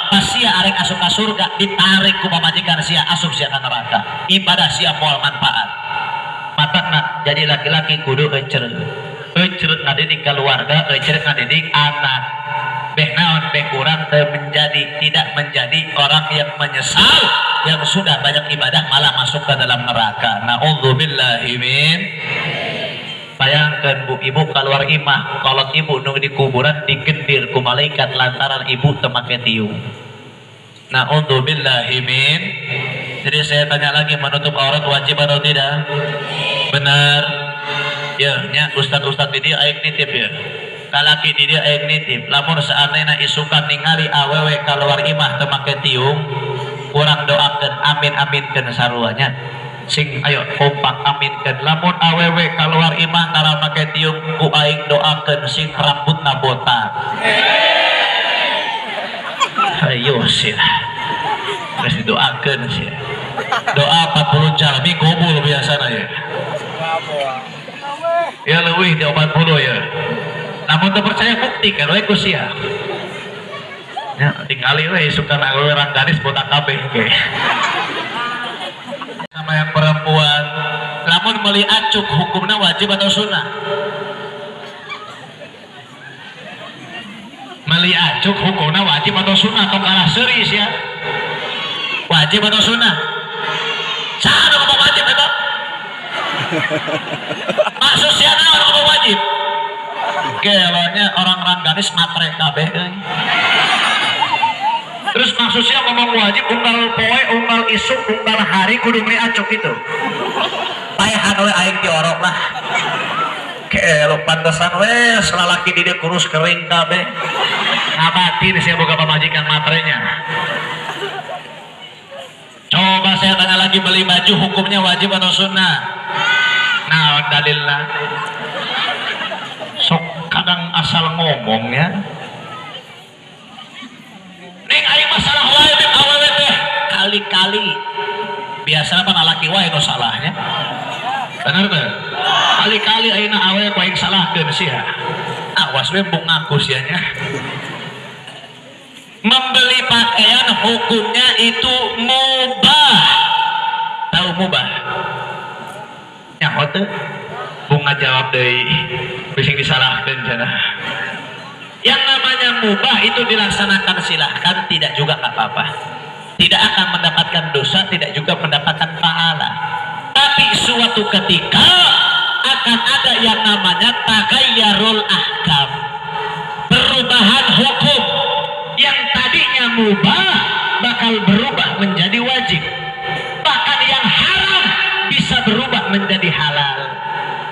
pas sia arek asup ka surga ditarik ku pamajikan sia asup sia ka neraka. Ibadah sia moal manfaat. Matana jadi laki-laki kudu eucereut ngadidik keluarga, eucereut ngadidik anak. Beh naon beh kurang tidak menjadi orang yang menyesal yang sudah banyak ibadah malah masuk ke dalam neraka. Na'udzubillahi min. Bayangkan bu ibu keluar imah, kalau ibu nunggu di kuburan digendir ku malaikat lantaran ibu teu make tiung. Na'udzubillahi min. Jadi saya tanya lagi, menutup aurat wajib atau tidak? Benar. Ya, nya ustad-ustad di dia aing nitip ya. Kalaki di dia aing nitip. Lamun seandainya isukan ningali awewe keluar imah teu make tiung, urang doakeun amin-aminkeun saruanya. Sing ayo kompak aminkeun. Lamun awewe keluar imah tara make tiung ku aing doakeun sing rambutna botak. Ayo sih. Geus didoakeun sih. Doa 40 jalmi kabul biasana ya. Ya leuwih di 40 ya. Namun tak percaya bukti kan we ku sia. Ya tingali we suka orang gadis botak kabeh ge. Sama yang perempuan, lamun meuli acuk hukumna wajib atau sunnah? Meuli acuk hukumna wajib atau sunnah atau kalah seuris ya? Wajib atau sunnah? Saha nu ngomong wajib eta? Maksud sia naon ngomong wajib? Kelanya orang-orang gadis matre kabeh euy. Terus maksudnya ngomong wajib unggal poe, unggal isuk, unggal hari kudu meuli acuk itu. Paehan we aing diorok lah. Kelo pantesan we salalaki di dieu kurus kering kabeh. Ngabatin sia boga pamajikan matrenya. Coba saya tanya lagi, beli baju hukumnya wajib atau sunnah? Nah, dalilna. Sok kadang asal ngomongnya. Ning aing masalah wae teh awewe teh kali-kali. Biasana pan laki wae nu salahnya. Bener teh? Kali-kali ayeuna awewe ku aing salahkeun sia. Awas we bung ngaku sia nya. Membeli pakaian hukumnya itu mubah. Tahu mubah? Nyaho teh? Bunga jawab deui. Bising disalahkeun cenah. Yang namanya mubah itu dilaksanakan silahkan, tidak juga apa-apa. Tidak akan mendapatkan dosa, tidak juga mendapatkan pahala. Tapi suatu ketika akan ada yang namanya taghayyurul ahkam. Perubahan hukum. Yang tadinya mubah bakal berubah menjadi wajib. Bahkan yang haram bisa berubah menjadi halal.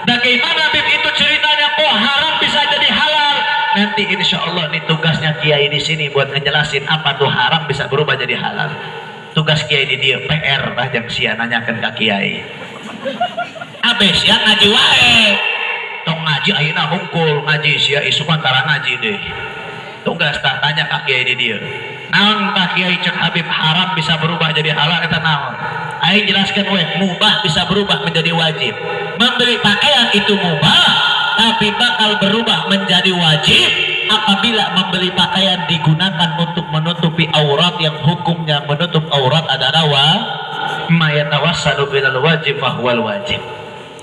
Bagaimana Bib itu ceritanya kok haram bisa jadi halal? Nanti insya Allah nih tugasnya Kiai di sini buat ngejelasin apa tuh haram bisa berubah jadi halal. Tugas Kiai di dia PR lah yang sia nanyakan ke Kiai. Abis ya ngaji wae. Tong ngaji ayeuna hungkul ngaji sia isu antara ngaji deh. Tugas tak tanya ke Kiai di dia. Naon tak Kiai cek Habib haram bisa berubah jadi halal eta naon? Aing jelaskan we mubah bisa berubah menjadi wajib. Membeli pakaian itu mubah tapi bakal berubah menjadi wajib apabila membeli pakaian digunakan untuk menutupi aurat yang hukumnya menutup aurat adalah ma yatawassalu bilal wajib fahuwal wajib.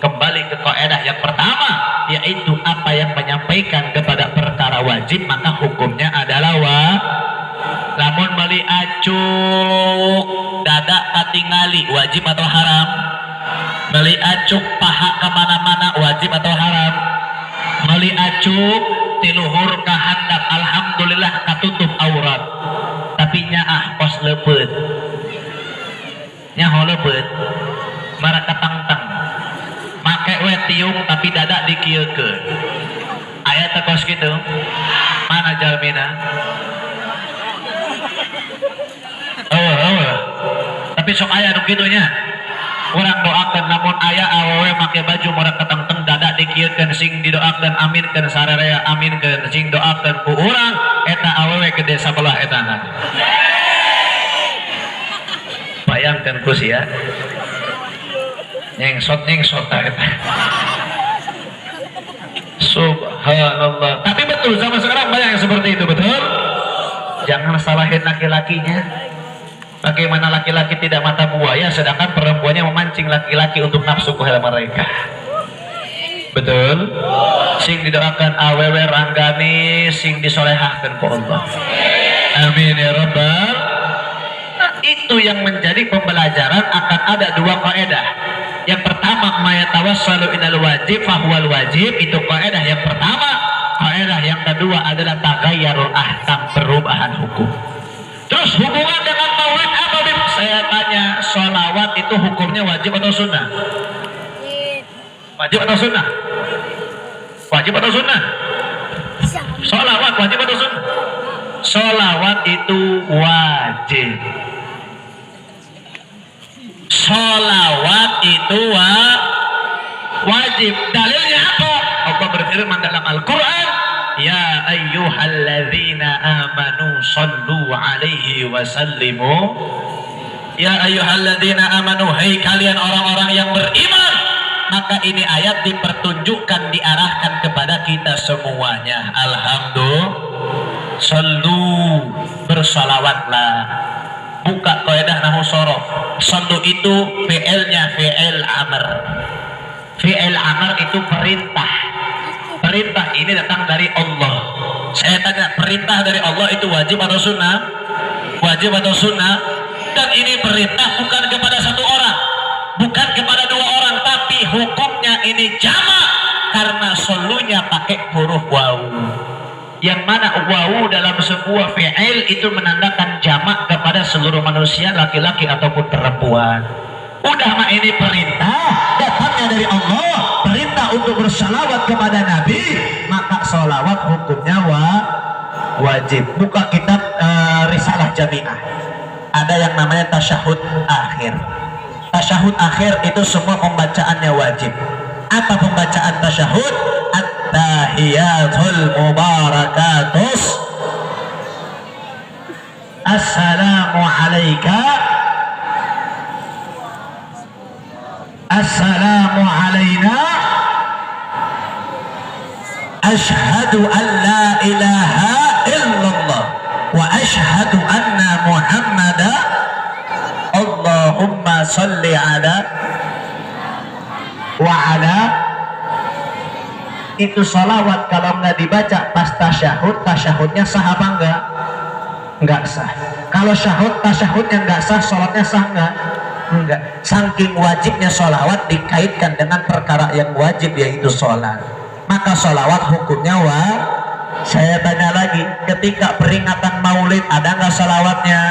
Kembali ke kaidah yang pertama, yaitu apa yang menyampaikan kepada perkara wajib maka hukumnya adalah lamun meuli acuk dada katingali wajib atau haram? Meuli acuk paha kemana-mana wajib atau haram? Meuli acuk tiluhur ka handap alhamdulillah katutup aurat. Tapi nyaah pos leupeut. Nyaho leupeut. Mara katangtang. Make we tiung tapi dada dikieukeun. Aya teh kos kitu? Mana jalmina? Tapi sok aya nu kitu nya. Urang doakeun lamun aya awewe make baju mora katangteng dada dikieukeun sing didoakeun aminkeun sararea aminkeun sing doakeun ku urang eta awewe gede sabelah etana. diajarkan ku sia nyengsot eta. Subhanallah. Tapi betul sama sekarang banyak yang seperti itu, betul? Jangan salahin laki-lakinya. Bagaimana laki-laki tidak mata buaya sedangkan perempuannya memancing laki-laki untuk nafsu kepada mereka. Betul? Sing didoakan awewe ranggani, sing disolehahkan ku Allah. Amin ya rabbal. Nah, itu yang menjadi pembelajaran akan ada dua kaidah. Yang pertama, mayatawassalu ilal wajib fahuwal wajib, itu kaidah yang pertama. Kaidah yang kedua adalah tagayyarul ahkam, perubahan hukum. Terus hubungan dengan maulid apa, Bib? Saya tanya, sholawat itu hukumnya wajib atau sunnah? Wajib atau sunnah? Wajib atau sunnah? Sholawat wajib atau sunnah? Sholawat itu wajib. Sholawat itu wajib. Dalilnya apa? Allah berfirman dalam Al-Quran, ya ayyuhalladzina amanu sallu alaihi wasallimu. Ya ayyuhalladzina amanu, hai kalian orang-orang yang beriman. Maka ini ayat dipertunjukkan, diarahkan kepada kita semuanya. Alhamdulillah. Sallu, bersalawatlah. Buka kaidah nahwu shorof. Sallu itu fi'ilnya fi'il amr. Fi'il amr itu perintah. Perintah ini datang dari Allah. Saya tanya, perintah dari Allah itu wajib atau sunnah? Wajib atau sunnah? Dan ini perintah bukan kepada satu orang, bukan kepada dua orang, tapi hukumnya ini jamak karena solunya pakai huruf wawu. Yang mana wawu dalam sebuah fi'il itu menandakan jamak kepada seluruh manusia, laki-laki ataupun perempuan. Udah mah ini perintah datangnya dari Allah, perintah untuk bersalawat kepada Nabi, maka salawat hukumnya wajib. Buka kitab Risalah Jami'ah, ada yang namanya tasyahud akhir. Tasyahud akhir itu semua pembacaannya wajib. Apa pembacaan tasyahud? At-tahiyatul mubarakatus, assalamu alaika, assalamu alaina, ashhadu an la ilaha illallah wa ashhadu anna muhammadan, Allahumma salli ala wa ala. Itu salawat. Kalau nggak dibaca pas tasyahud, tasyahudnya sah apa enggak? Enggak sah. Kalau tasyahudnya enggak sah, sholatnya sah enggak? Enggak. Saking wajibnya sholawat dikaitkan dengan perkara yang wajib, yaitu sholat. Maka sholawat hukumnya Saya tanya lagi, ketika peringatan maulid ada nggak sholawatnya?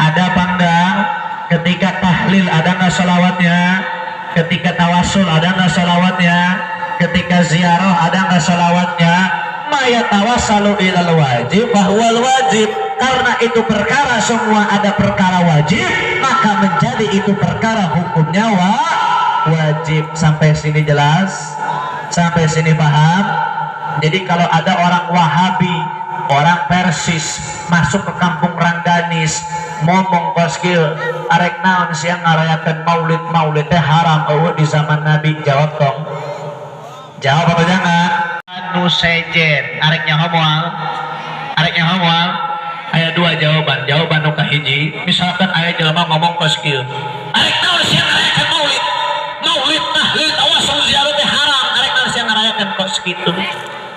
Ada apa enggak? Ketika tahlil ada nggak sholawatnya? Ketika tawasul ada nggak sholawatnya? Ketika ziarah ada nggak sholawatnya? Mayatawassalu ilal wajib fahuwal wajib. Karena itu perkara semua ada perkara wajib, maka menjadi itu perkara hukumnya wajib. Sampai sini jelas? Sampai sini paham? Jadi kalau ada orang Wahabi, orang Persis masuk ke kampung Rangganis, ngomong koskil arek naon siang ngarayakan maulid teh haram eueuh di zaman Nabi, jawab tong. Jawab apa jangan? Anu sejen, areknya homoal. Aya dua jawaban. Jawaban nu kahiji, misalkan aya jelema ngomong koskil, arek naon siang ngarayakan maulid tahlil tawasul ziarah teh haram, arek naon siang ngarayakan kos kitu.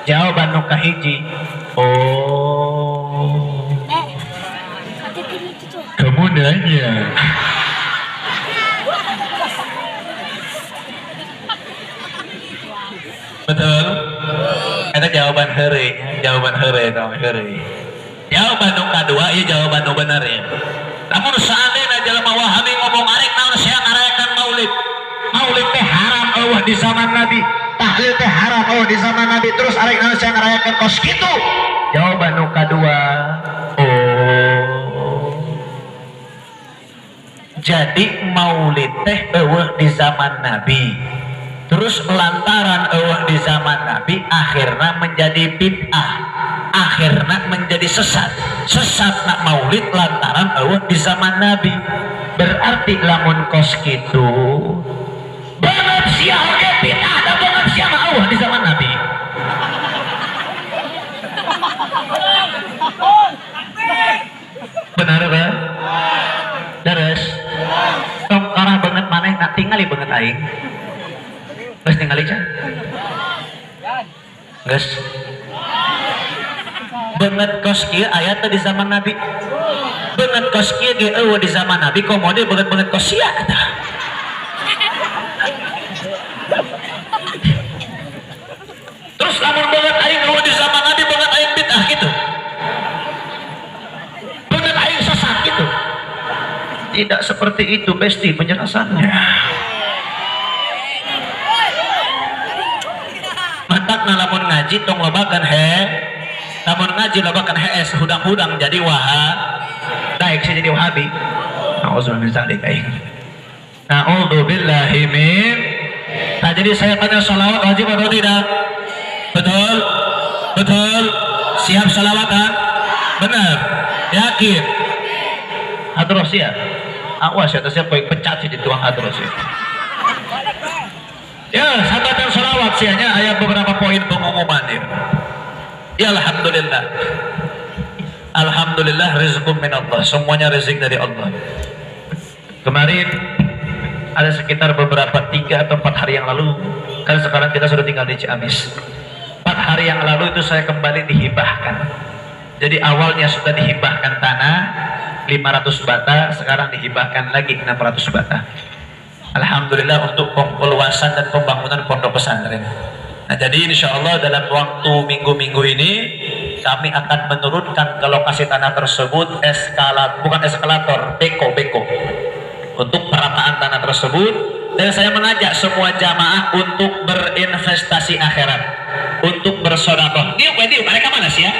Jawaban nu kahiji, oh, kamu nanya. Betul? Itu jawaban heureuy, jawaban Jawaban nu kadua ieu jawaban nu bener ya. Namun seandainya jelema Wahabi ngomong arek naon sia ngarayakan maulid. Maulid teh haram eueuh di zaman Nabi. Tahlil teh haram eueuh di zaman Nabi, terus arek naon sia ngarayakan kos kitu. Jawaban nu kadua, oh. Jadi maulid teh eueuh di zaman Nabi. Terus lantaran eueuh di zaman Nabi akhirnya menjadi bid'ah. akhirnya menjadi sesat nak maulid lantaran eueuh di zaman Nabi. Berarti lamun kos kitu banget sia oge bid'ah ada banget sia mah eueuh di zaman Nabi. Benar kan? Deres tong karah banget maneh nak tingali banget aing geus tingali can geus banget kos kieu aya teh di zaman Nabi. Banget kos kieu ge eueuh di zaman Nabi komode banget kos sia tah. Terus lamun banget aing eueuh di zaman Nabi banget aing bid'ah gitu. Banget aing sesat gitu. Tidak seperti itu besti penjelasannya. Matakna lamun ngaji tong lobakan lamun ngaji lobakan hudang-hudang jadi daik sih jadi wahabi. Nauzubillah min dzalik aing. Na'udzubillahi min. Nah jadi saya tanya salawat wajib atau tidak? Betul? Betul? Siap salawatan? Benar? Yakin? Hadros ya? Awas ya, saya poin pecat sih di tuang hadros ya. Ya, sabatan salawat sianya ada beberapa poin pengumuman ya. Ya alhamdulillah. Alhamdulillah rizqum min Allah. Semuanya rezeki dari Allah. Kemarin ada sekitar beberapa 3 atau 4 hari yang lalu, kan sekarang kita sudah tinggal di Ciamis. 4 hari yang lalu itu saya kembali dihibahkan. Jadi awalnya sudah dihibahkan tanah 500 bata, sekarang dihibahkan lagi 600 bata. Alhamdulillah untuk perluasan dan pembangunan pondok pesantren. Nah jadi insya Allah dalam waktu minggu-minggu ini kami akan menurunkan ke lokasi tanah tersebut bukan eskalator, beko untuk perataan tanah tersebut. Dan saya mengajak semua jamaah untuk berinvestasi akhirat, untuk bersedekah. Diu, mereka mana sih ya?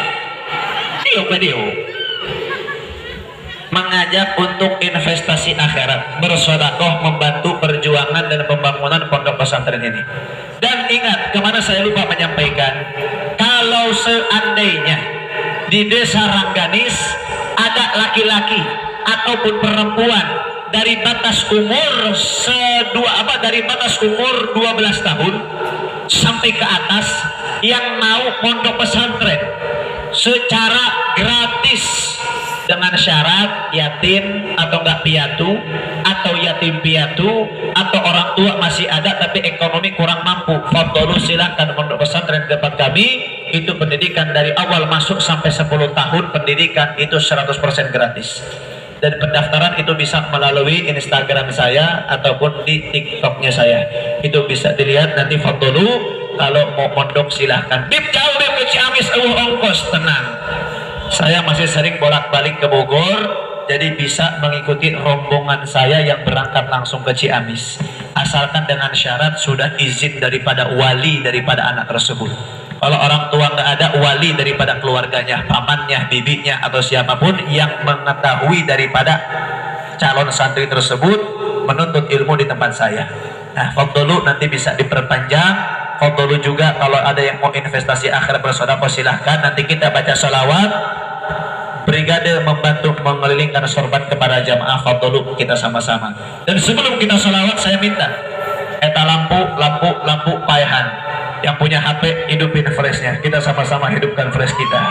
Diu. Mengajak untuk investasi akhirat, bersedekah, membantu perjuangan dan pembangunan pondok pesantren ini. Dan ingat, kemana saya lupa menyampaikan, kalau seandainya di desa Rangganis ada laki-laki ataupun perempuan dari batas umur dari batas umur 12 tahun sampai ke atas yang mau pondok pesantren secara gratis dengan syarat yatim atau enggak piatu atau yatim piatu atau orang tua masih ada tapi ekonomi kurang mampu, fadhlu silakan pondok pesantren di depan kami. Itu pendidikan dari awal masuk sampai 10 tahun pendidikan itu 100% gratis. Dan pendaftaran itu bisa melalui Instagram saya ataupun di TikToknya saya. Itu bisa dilihat nanti fadhlu. Kalau mau pondok silahkan. Bib jauh bib ke Ciamis ongkos, tenang. Saya masih sering bolak-balik ke Bogor, jadi bisa mengikuti rombongan saya yang berangkat langsung ke Ciamis. Asalkan dengan syarat sudah izin daripada wali daripada anak tersebut. Kalau orang tua nggak ada, wali daripada keluarganya, pamannya, bibinya, atau siapapun yang mengetahui daripada calon santri tersebut menuntut ilmu di tempat saya. Nah, fadhlu nanti bisa diperpanjang. Fadhlu juga kalau ada yang mau investasi akhirat bersedekah silahkan. Nanti kita baca salawat, brigade membantu mengelilingkan sorban kepada jamaah. Fadhlu kita sama-sama. Dan sebelum kita salawat saya minta eta lampu paehan yang punya HP hidupin flashnya. Kita sama-sama hidupkan flash kita.